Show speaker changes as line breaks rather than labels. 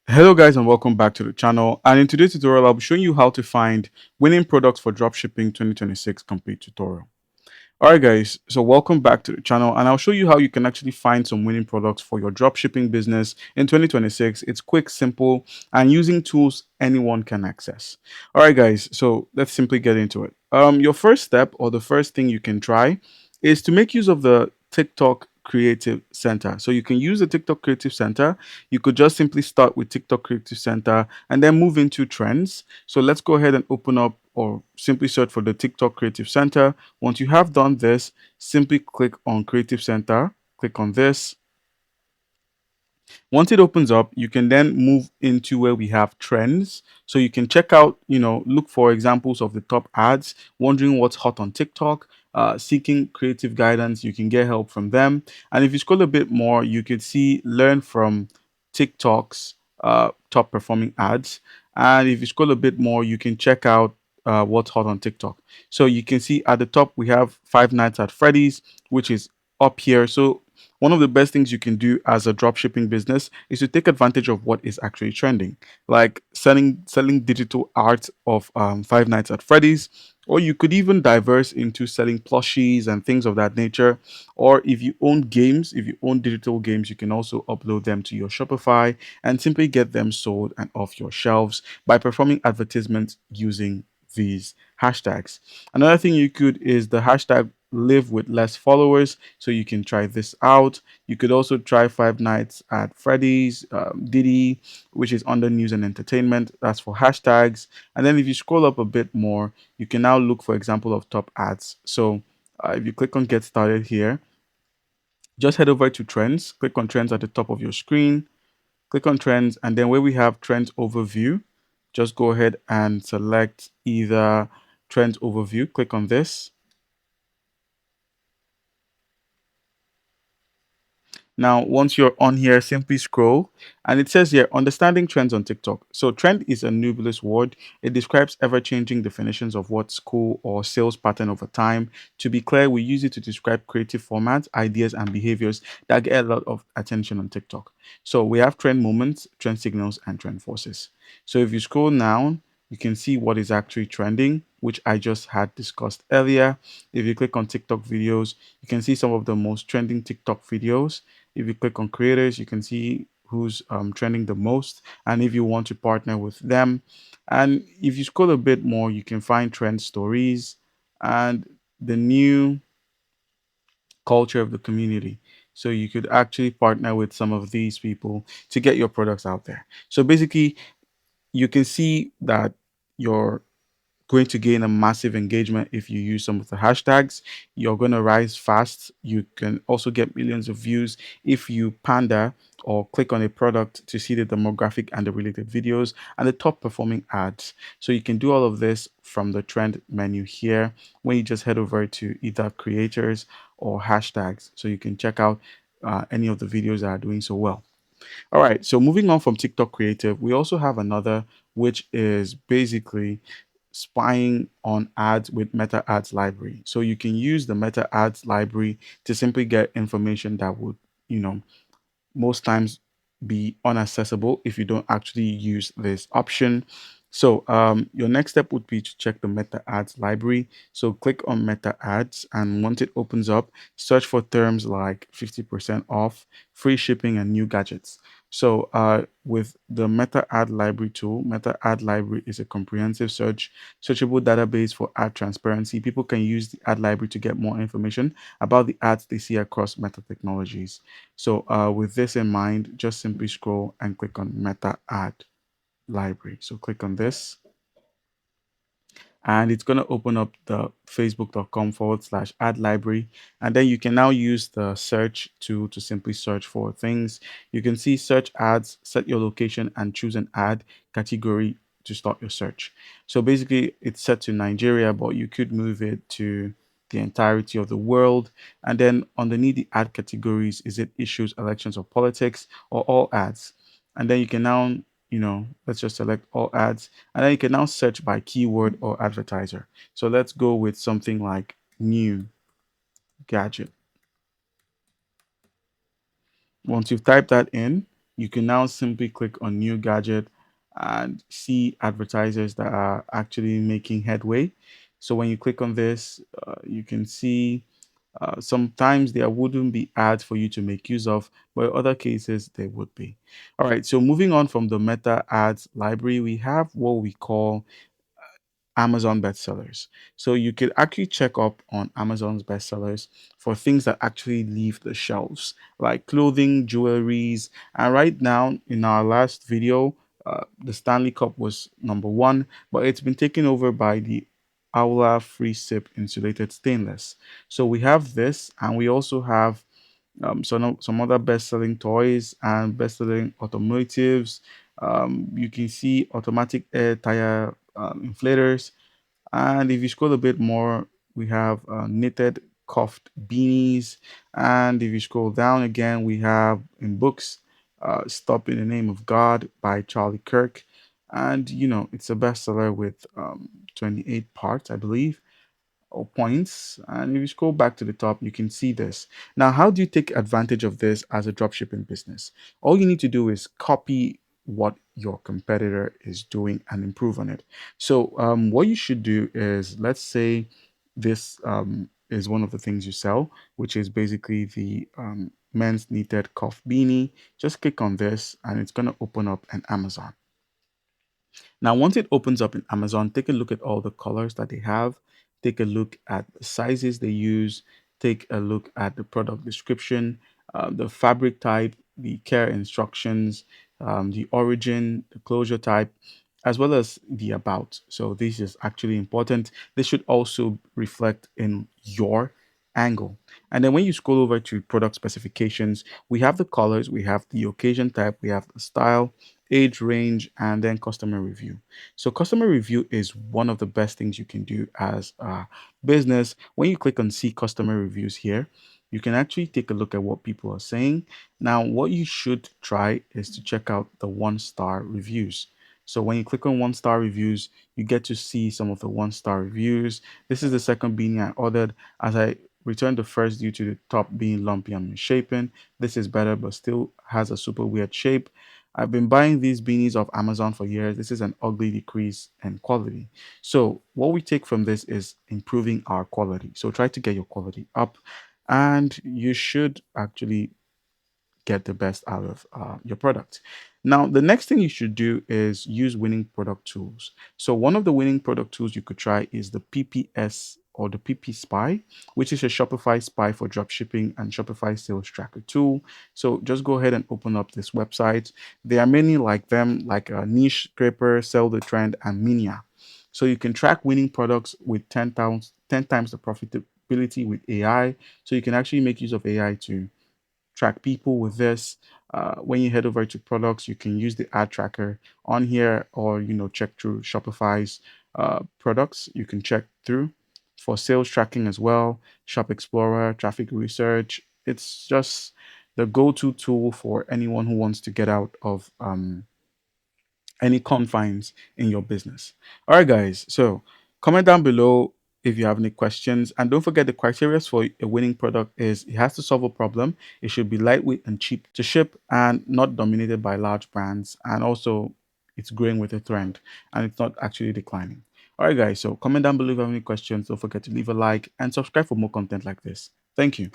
Hello guys and welcome back to the channel, and in today's tutorial I'll be showing you how to find winning products for dropshipping 2026 complete tutorial. Alright guys, so welcome back to the channel, and I'll show you how you can actually find some winning products for your dropshipping business in 2026. It's quick, simple, and using tools anyone can access. Alright guys, so let's simply get into it. Your first step, or the first thing you can try, is to make use of the TikTok Creative Center. So you can use the TikTok Creative Center. You could just simply start with TikTok Creative Center and then move into trends. So let's go ahead and open up or simply search for the TikTok Creative Center. Once you have done this, simply click on Creative Center, click on this. Once it opens up, you can then move into where we have trends. So you can check out, look for examples of the top ads, wondering what's hot on TikTok, seeking creative guidance. You can get help from them. And if you scroll a bit more, you could see learn from TikTok's top performing ads. And if you scroll a bit more, you can check out what's hot on TikTok. So you can see at the top, we have Five Nights at Freddy's, which is up here. So one of the best things you can do as a dropshipping business is to take advantage of what is actually trending, like selling digital art of Five Nights at Freddy's, or you could even diverse into selling plushies and things of that nature. Or if you own games, if you own digital games, you can also upload them to your Shopify and simply get them sold and off your shelves by performing advertisements using these hashtags. Another thing you could is the hashtag live with less followers, so you can try this out. You could also try Five Nights at Freddy's, Diddy, which is under news and entertainment. That's for hashtags. And then if you scroll up a bit more, you can now look for example of top ads. So if you click on get started here, just head over to trends, click on trends at the top of your screen, click on trends, and then where we have trends overview, just go ahead and select either trends overview, click on this. Now, once you're on here, simply scroll, and it says here, understanding trends on TikTok. So trend is a nebulous word. It describes ever-changing definitions of what's cool or sales pattern over time. To be clear, we use it to describe creative formats, ideas, and behaviors that get a lot of attention on TikTok. So we have trend moments, trend signals, and trend forces. So if you scroll down, you can see what is actually trending, which I just had discussed earlier. If you click on TikTok videos, you can see some of the most trending TikTok videos. If you click on creators, you can see who's trending the most, and if you want to partner with them. And if you scroll a bit more, you can find trend stories and the new culture of the community. So you could actually partner with some of these people to get your products out there. So basically, you can see that your going to gain a massive engagement if you use some of the hashtags. You're going to rise fast. You can also get millions of views if you pander or click on a product to see the demographic and the related videos and the top performing ads. So you can do all of this from the trend menu here when you just head over to either creators or hashtags. So you can check out any of the videos that are doing so well. All right, so moving on from TikTok Creative, we also have another, which is basically spying on ads with Meta Ads Library. So you can use the Meta Ads Library to simply get information that would, most times be unaccessible if you don't actually use this option. So your next step would be to check the Meta Ads library. So click on Meta Ads, and once it opens up, search for terms like 50% off, free shipping, and new gadgets. So with the Meta Ad Library tool, Meta Ad Library is a comprehensive searchable database for ad transparency. People can use the ad library to get more information about the ads they see across Meta technologies. So with this in mind, just simply scroll and click on Meta Ad Library. So click on this, and it's going to open up the facebook.com/ad library. And then you can now use the search tool to simply search for things. You can see search ads, set your location, and choose an ad category to start your search. So basically, it's set to Nigeria, but you could move it to the entirety of the world. And then underneath the ad categories, is it issues, elections, or politics, or all ads? And then you can now, let's just select all ads, and then you can now search by keyword or advertiser. So let's go with something like new gadget. Once you've typed that in, You can now simply click on new gadget and see advertisers that are actually making headway. So when you click on this, you can see sometimes there wouldn't be ads for you to make use of, but in other cases there would be. All right, so moving on from the meta ads library, we have what we call Amazon bestsellers. So you could actually check up on Amazon's bestsellers for things that actually leave the shelves, like clothing, jewelries. And right now, in our last video, the Stanley Cup was number one, but it's been taken over by the Aula Free Sip Insulated Stainless. So we have this, and we also have some other best-selling toys and best-selling automotives. You can see automatic air tire inflators, and if you scroll a bit more, we have knitted cuffed beanies. And if you scroll down again, we have in books, Stop in the Name of God by Charlie Kirk. And it's a bestseller with 28 parts, I believe, or points. And if you scroll back to the top, you can see this. Now, how do you take advantage of this as a dropshipping business? All you need to do is copy what your competitor is doing and improve on it. So, what you should do is, let's say this is one of the things you sell, which is basically the men's knitted cuff beanie. Just click on this, and it's going to open up an Amazon. Now, once it opens up in Amazon, take a look at all the colors that they have, take a look at the sizes they use, take a look at the product description, the fabric type, the care instructions, the origin, the closure type, as well as the about. So this is actually important. This should also reflect in your angle. And then when you scroll over to product specifications, we have the colors, we have the occasion type, we have the style, age range, and then customer review. So customer review is one of the best things you can do as a business. When you click on see customer reviews here, you can actually take a look at what people are saying. Now, what you should try is to check out the one-star reviews. So when you click on one-star reviews, you get to see some of the one-star reviews. This is the second beanie I ordered, as I returned the first due to the top being lumpy and misshapen. This is better, but still has a super weird shape. I've been buying these beanies off Amazon for years. This is an ugly decrease in quality. So what we take from this is improving our quality. So try to get your quality up, and you should actually get the best out of your product. Now, the next thing you should do is use winning product tools. So one of the winning product tools you could try is the PPS or the PP Spy, which is a Shopify spy for dropshipping and Shopify sales tracker tool. So just go ahead and open up this website. There are many like them, like Niche Scraper, Sell the Trend, and Minia. So you can track winning products with 10 times the profitability with AI. So you can actually make use of AI to track people with this. When you head over to products, you can use the ad tracker on here, or check through Shopify's products. You can check through for sales tracking as well. Shop Explorer, traffic research. It's just the go-to tool for anyone who wants to get out of any confines in your business. All right, guys. So comment down below if you have any questions. And don't forget, the criteria for a winning product is it has to solve a problem, it should be lightweight and cheap to ship, and not dominated by large brands. And also, it's growing with a trend and it's not actually declining. All right, guys. So comment down below if you have any questions. Don't forget to leave a like and subscribe for more content like this. Thank you.